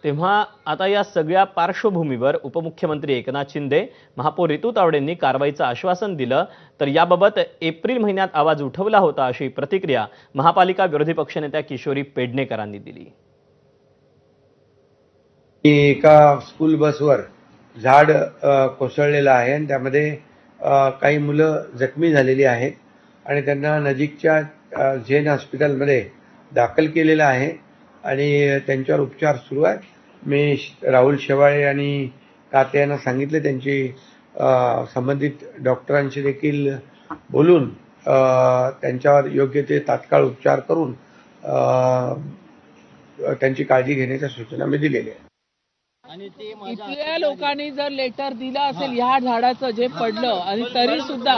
तेव्हा आता या सगळ्या पार्श्वभूमीवर उपमुख्यमंत्री एकनाथ शिंदे, महापौर रितू तावडेंनी कारवाईचं आश्वासन दिलं, तर याबाबत एप्रिल महिन्यात आवाज उठवला होता अशी प्रतिक्रिया महापालिका विरोधी पक्षनेत्या किशोरी पेडणेकरांनी दिली। एका स्कूल बसवर झाड कोसळलेलं आहे आणि त्यामध्ये काही मुलं जखमी झालेली आहेत आणि त्यांना नजीकच्या झेन हॉस्पिटलमध्ये दाखल केलेलं आहे आणि त्यांच्यावर उपचार सुरू आहेत। मी राहुल शेवाळे आणि ताते यांना सांगितले त्यांची संबंधित डॉक्टरांशी देखील बोलून त्यांच्यावर योग्य ते तात्काळ उपचार करून त्यांची काळजी घेण्याच्या सूचना मी दिलेल्या आहेत। इथल्या लोकांनी जर लेटर दिलं असेल ह्या झाडाचं जे पडलं आणि तरी सुद्धा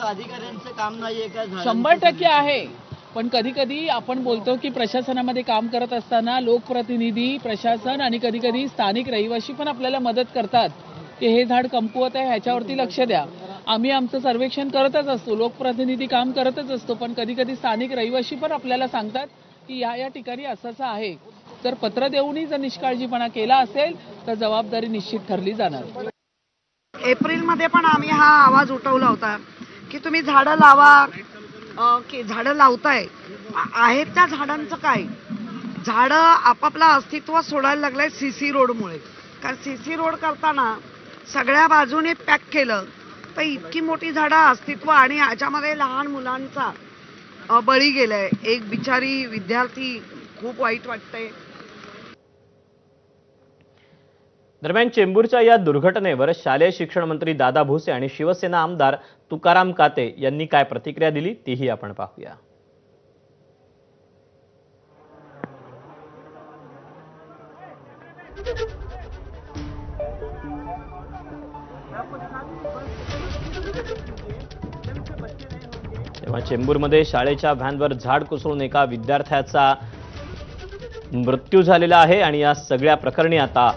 अधिकाऱ्यांचं काम नाहीये का? 100% आहे, पण कधी कधी आपण बोलतो की प्रशासनामध्ये काम करत असताना लोकप्रतिनिधी, प्रशासन आणि कधी कधी स्थानिक रहिवासी पण आपल्याला मदत करतात की हे झाड कमकुवत आहे, ह्याच्यावरती लक्ष द्या। आम्ही आमचं सर्वेक्षण करतच असतो, लोकप्रतिनिधी काम करतच असतो, पण कधी कधी स्थानिक रहिवासी पण आपल्याला सांगतात की या ठिकाणी असं आहे। तर पत्र देऊनही जर निष्काळजीपणा केला असेल तर जबाबदारी निश्चित ठरली जाणार। एप्रिलमध्ये पण आम्ही हा आवाज उठवला होता की तुम्ही झाडं लावा, की झाडं लावताय, आहेत त्या झाडांचं काय? झाडं आपापलं अस्तित्व सोडायला लागलंय सीसी रोडमुळे। कारण सीसी रोड करताना सगळ्या बाजूने पॅक केलं तर इतकी मोठी झाडं अस्तित्व आणि याच्यामध्ये लहान मुलांचा बळी गेलाय। एक बिचारी विद्यार्थी, खूप वाईट वाटतंय। दरम्यान चेंबूरच्या या दुर्घटनेवर शालेय शिक्षण मंत्री दादा भुसे आणि शिवसेना आमदार तुकाराम काते यांनी काय प्रतिक्रिया दिली तीही आपण पाहूया। तेव्हा चेंबूरमध्ये शाळेच्या व्हॅनवर झाड कोसळून एका विद्यार्थ्याचा मृत्यू झालेला आहे आणि या सगळ्या प्रकरणी आता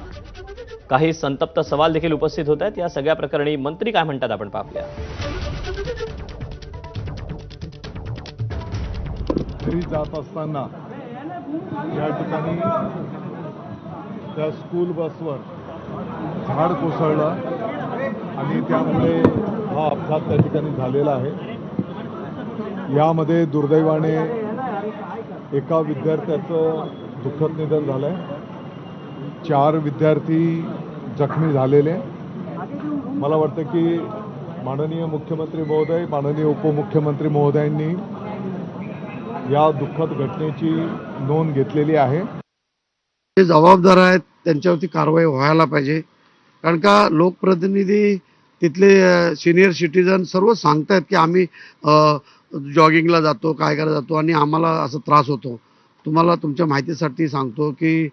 काही संतप्त सवाल देखील उपस्थित होत आहेत। या सगळ्या प्रकरणी मंत्री काय म्हणतात आपण पाहूया। घरी जात असताना या ठिकाणी त्या स्कूल बसवर झाड कोसळलं आणि त्यामुळे हा अपघात त्या ठिकाणी झालेला आहे। यामध्ये दुर्दैवाने एका विद्यार्थ्याचं दुःखद निधन झालंय, 4 विद्यार्थी जखमी झालेले। मला वाटतं की माननीय मुख्यमंत्री महोदय, माननीय उपमुख्यमंत्री महोदयांनी या दुःखद घटनेची नोंद घेतलेली आहे। जे जबाबदार आहेत त्यांच्यावरती कारवाई व्हायला पाहिजे, कारण का लोकप्रतिनिधी, तिथले सिनियर सिटीजन सर्व सांगतायत की आम्ही जॉगिंगला जातो, काय करायला जातो आणि आम्हाला असं त्रास होतो। तुम्हाला तुमच्या माहितीसाठी सांगतो की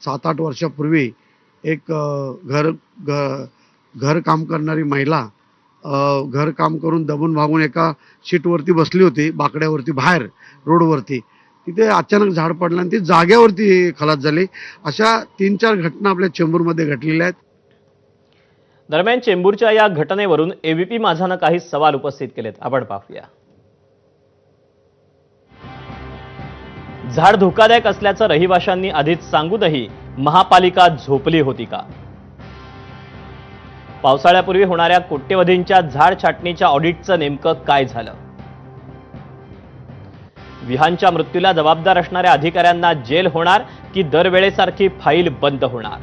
7-8 वर्षापूर्वी एक घर काम करणारी महिला घर काम करून दबून भागून एका शीटवरती बसली होती, बाकड्यावरती बाहेर रोडवरती। तिथे अचानक झाड पडलं आणि ती जागेवरती खलास झाली। अशा 3-4 घटना आपल्या चेंबूरमध्ये घडलेल्या आहेत। दरम्यान चेंबूरच्या या घटनेवरून एबीपी माझानं काही सवाल उपस्थित केलेत, आपण पाहूया। झाड धोकादायक असल्याचं रहिवाशांनी आधीच सांगूनही महापालिका झोपली होती का? पावसाळ्यापूर्वी होणाऱ्या कोट्यवधींच्या झाड छाटणीच्या ऑडिटचं नेमकं काय झालं? विहांच्या मृत्यूला जबाबदार असणाऱ्या अधिकाऱ्यांना जेल होणार की दरवेळेसारखी फाईल बंद होणार?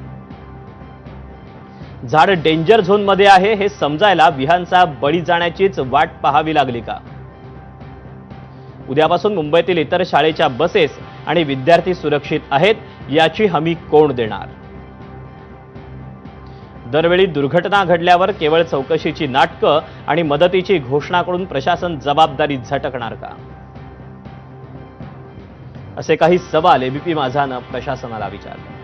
झाड डेंजर झोनमध्ये आहे हे समजायला विहांचा बळी जाण्याचीच वाट पाहावी लागली का? उद्यापासून मुंबईतील इतर शाळेच्या बसेस आणि विद्यार्थी सुरक्षित आहेत याची हमी कोण देणार? दरवेळी दुर्घटना घडल्यावर केवळ चौकशीची नाटकं आणि मदतीची घोषणा करून प्रशासन जबाबदारी झटकणार का? असे काही सवाल एबीपी माझानं प्रशासनाला विचारले।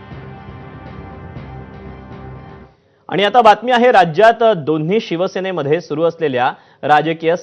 आणि आता बातमी आहे राज्यात दोन्ही शिवसेनेमध्ये सुरू असलेल्या राजकीय